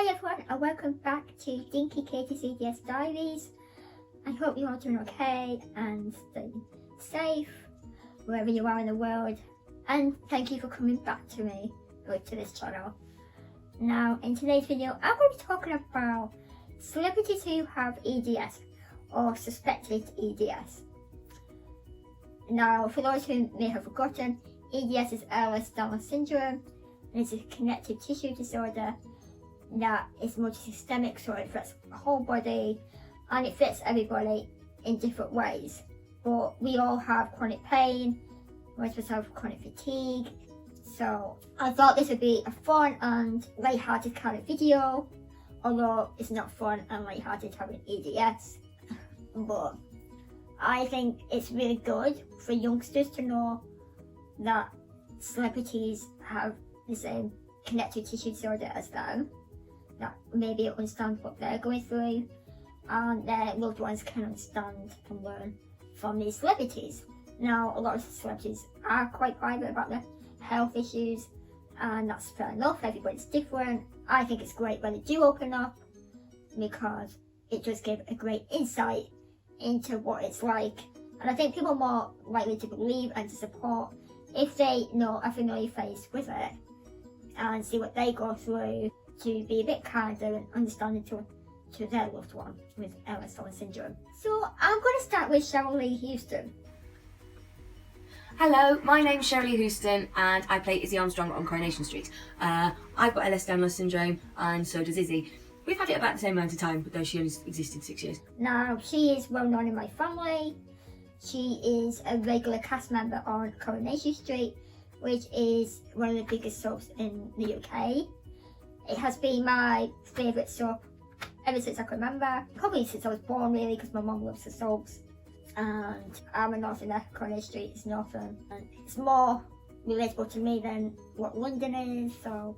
Hi everyone and welcome back to DinkyKt's E.D.S Diaries. I hope you're all doing okay and staying safe wherever you are in the world, and thank you for coming back to me or to this channel. Now in today's video I'm going to be talking about celebrities who have E.D.S or suspected E.D.S. Now for those who may have forgotten, E.D.S is Ehlers-Danlos Syndrome, and it's a connective tissue disorder that is multi-systemic, so it affects the whole body and it affects everybody in different ways. But we all have chronic pain, most of us have chronic fatigue, so I thought this would be a fun and light-hearted kind of video, although it's not fun and light-hearted having E.D.S. But I think it's really good for youngsters to know that celebrities have the same connective tissue disorder as them, that maybe understand what they're going through, and their loved ones can understand and learn from these celebrities. Now, a lot of celebrities are quite private about their health issues, and that's fair enough. Everybody's different. I think it's great when they do open up, because it does give a great insight into what it's like, and I think people are more likely to believe and to support if they know a familiar face with it and see what they go through, to be a bit kinder and understanding to their loved one with Ehlers-Danlos Syndrome. So I'm going to start with Shirley Houston. Hello, my name's Shirley Houston and I play Izzy Armstrong on Coronation Street. I've got Ehlers-Danlos Syndrome and so does Izzy. We've had it about the same amount of time, but though she only existed 6 years. Now, she is well known in my family. She is a regular cast member on Coronation Street, which is one of the biggest soaps in the UK. It has been my favourite soap ever since I can remember, probably since I was born really, because my mum loves the soaps. And I'm a northerner, Coronation Street is northern, and it's more relatable to me than what London is, so,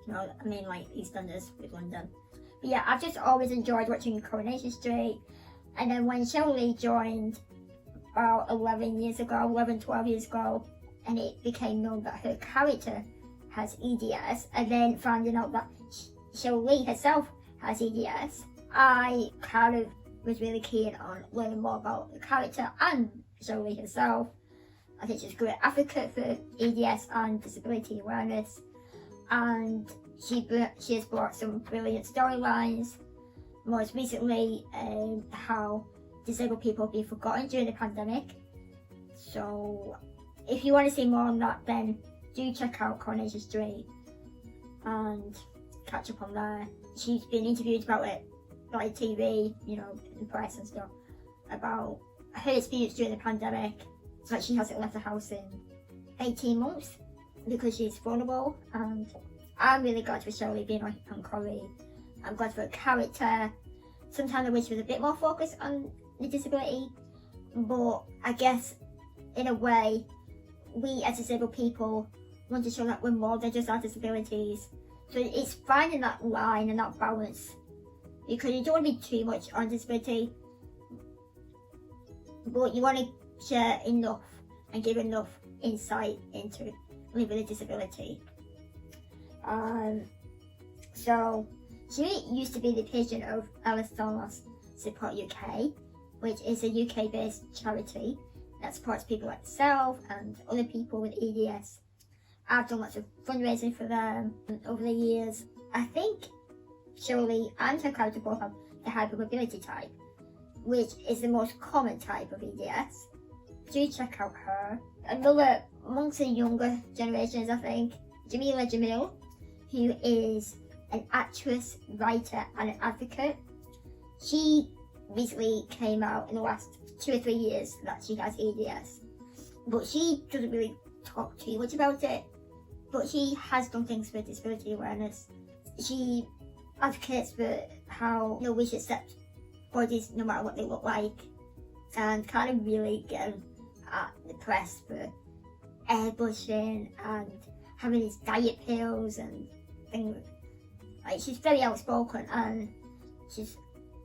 you know, I mean like EastEnders with London. But yeah, I've just always enjoyed watching Coronation Street, and then when Shirley joined about 12 years ago, and it became known that her character has E.D.S, and then finding out that Shirley herself has E.D.S, I kind of was really keen on learning more about the character and Shirley herself. I think she's a great advocate for E.D.S and disability awareness, and she has brought some brilliant storylines. Most recently, how disabled people have been forgotten during the pandemic. So if you want to see more on that, then do check out Coronation Street and catch up on there. She's been interviewed about it by TV, you know, in the press and stuff, about her experience during the pandemic. It's like she hasn't left the house in 18 months because she's vulnerable, and I'm really glad for Shirley being on Corrie. I'm glad for her character. Sometimes I wish there was a bit more focus on the disability, but I guess in a way we as disabled people want to show that we're more than just our disabilities. So it's finding that line and that balance, because you don't want to be too much on disability, but you want to share enough and give enough insight into living a disability. So she used to be the patient of Ehlers-Danlos Support UK, which is a UK-based charity that supports people like myself and other people with E.D.S. I've done lots of fundraising for them over the years. I think Shirley and her character both have the hypermobility type, which is the most common type of E.D.S. Do check out her. Another amongst the younger generations, I think, Jameela Jamil, who is an actress, writer and an advocate. She recently came out in the last 2 or 3 years that she has E.D.S, but she doesn't really talk too much about it, but she has done things for disability awareness. She advocates for how, you know, we should accept bodies no matter what they look like, and kind of really get at the press for airbrushing and having these diet pills and things. Like, she's very outspoken and she's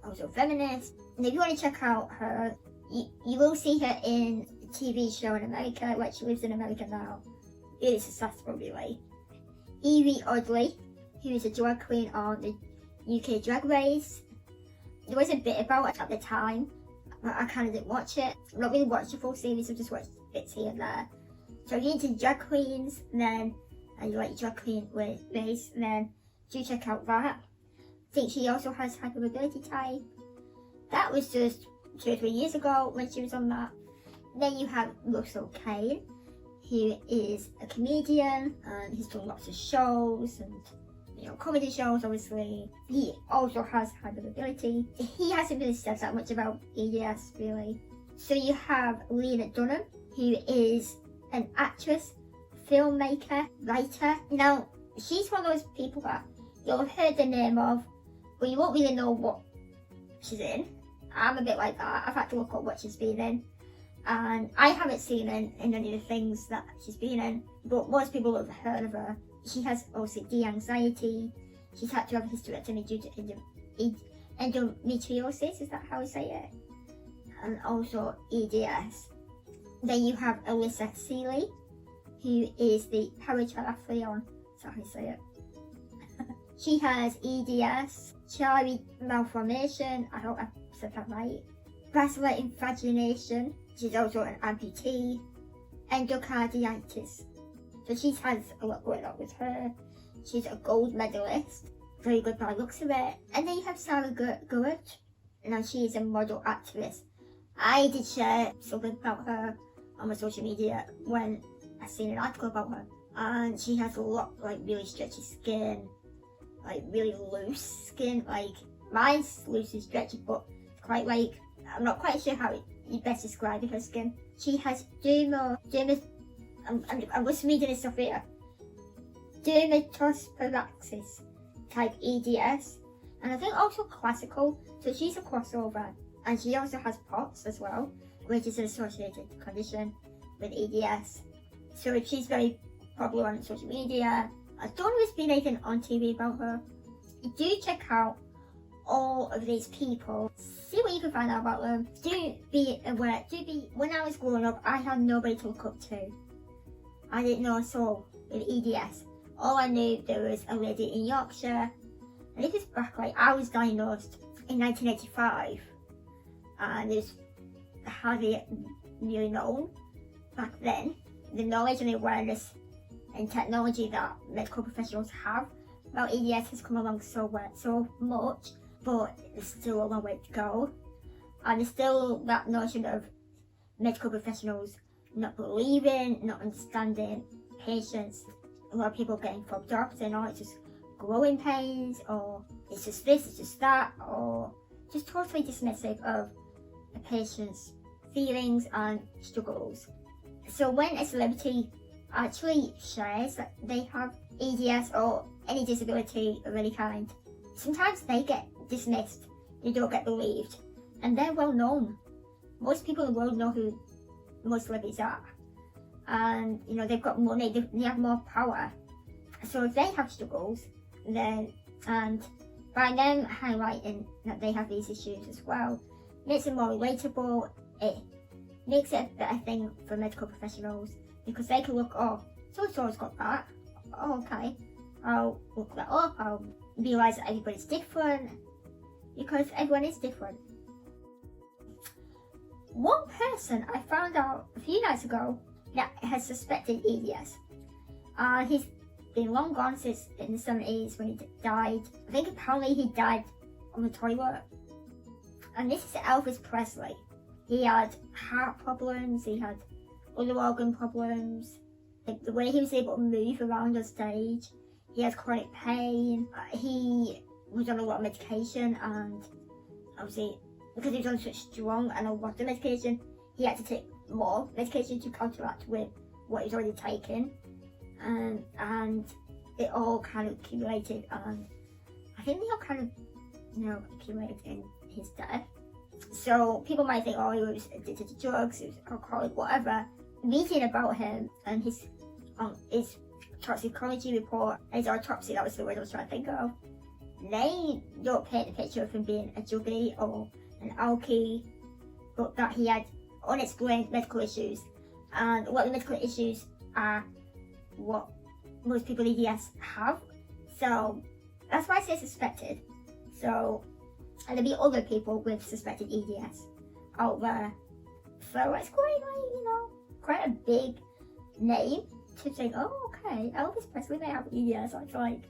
also a feminist. And if you want to check out her, you will see her in a TV show in America, like she lives in America now. Really successful, really. Evie Oddly, who is a drag queen on the UK Drag Race. There was a bit about it at the time, but I kind of didn't watch it. I've not really watched the full series, I've just watched bits here and there. So if you're into drag queens, and you like drag queen race, then do check out that. I think she also has hypermobility type. That was just 2 or 3 years ago when she was on that. Then you have Russell Kane, who is a comedian and he's done lots of shows and comedy shows. Obviously, he also has hypermobility. He hasn't really said that much about E.D.S. really. So you have Lena Dunham, who is an actress, filmmaker, writer. Now, she's one of those people that you'll have heard the name of, but you won't really know what she's in. I'm a bit like that. I've had to look up what she's been in, and I haven't seen her in any of the things that she's been in, but most people have heard of her. She has OCD, anxiety. She's had to have a hysterectomy due to endometriosis, is that how I say it? And also E.D.S. Then you have Alyssa Seeley, who is the paratriathlon, is that how you say it? She has E.D.S, Charlie malformation, I hope I said that right, basilar invagination, she's also an amputee, endocarditis. So she has a lot going on with her. She's a gold medalist, very good by the looks of it. And then you have Sarah Gurwitch. Now she is a model activist. I did share something about her on my social media when I seen an article about her. And she has a lot like really stretchy skin, like really loose skin. Like mine's loose and stretchy, but it's quite like, I'm not quite sure how you best describe her skin. She has I'm just reading this stuff here. Dermatosparaxis type E.D.S. And I think also classical, so she's a crossover. And she also has POTS as well, which is an associated condition with E.D.S. So if she's very popular on social media, I don't know if there's been anything on TV about her. Do check out all of these people, see what you can find out about them. Do be aware, when I was growing up, I had nobody to look up to. I didn't know a soul with E.D.S. All I knew, there was a lady in Yorkshire, and this was back, like, I was diagnosed in 1985, and it was hardly really known back then. The knowledge and the awareness and technology that medical professionals have about E.D.S. has come along so much, but there's still a long way to go. And there's still that notion of medical professionals not believing, not understanding patients. A lot of people getting fobbed off saying, oh, it's just growing pains, or it's just this, it's just that, or just totally dismissive of a patient's feelings and struggles. So when a celebrity actually shares that they have E.D.S. or any disability of any kind, sometimes they get dismissed, they don't get believed, and they're well known. Most people in the world know who most celebrities are, and they've got money, they have more power. So if they have struggles, then, and by them highlighting that they have these issues as well, makes it more relatable. It makes it a better thing for medical professionals, because they can look, oh, so-and-so's got that, oh, okay, I'll look that up, I'll realise that everybody's different, because everyone is different. One person I found out a few nights ago that has suspected E.D.S. He's been long gone since in the 70s when he died. I think apparently he died on the toilet. And this is Elvis Presley. He had heart problems, he had other organ problems. The way he was able to move around on stage, he has chronic pain. He was on a lot of medication, and obviously because he was on such strong and a lot of medication, he had to take more medication to counteract with what he's already taken. And it all kind of accumulated, and I think they all kind of, accumulated in his death. So people might think, oh, he was addicted to drugs, he was alcoholic, whatever. Reading about him and his toxicology report, his autopsy, that was the word I was trying to think of, they don't paint a picture of him being a druggie or an alkie, but that he had unexplained medical issues. And what the medical issues are what most people with E.D.S. have. So That's why I say suspected. So, and there'll be other people with suspected EDS out there. So it's quite like, you know, quite a big name to think, oh, okay, Elvis Presley may have EDS. I was like,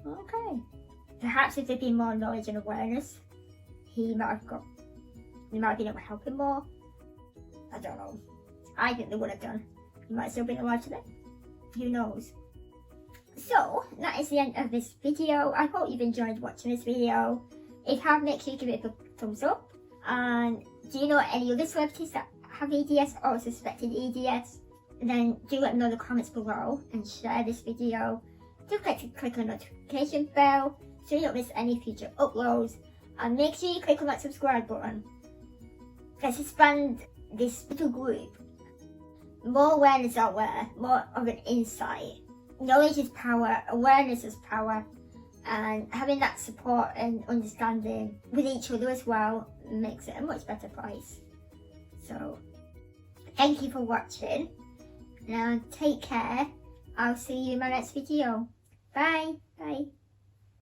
okay. Perhaps if there'd been more knowledge and awareness, he might have been able to help him more. I don't know. I think they would have done. He might have still been alive today. Who knows? So, that is the end of this video. I hope you've enjoyed watching this video. If you have, make sure you give it a thumbs up. And do you know any other celebrities that have EDS or suspected EDS? Then do let me know in the comments below and share this video. Don't forget to click on the notification bell so you don't miss any future uploads. And make sure you click on that subscribe button. Let's expand this little group. More awareness out there, more of an insight. Knowledge is power, awareness is power, and having that support and understanding with each other as well makes it a much better place. So, thank you for watching. Now, take care. I'll see you in my next video. Bye. Bye.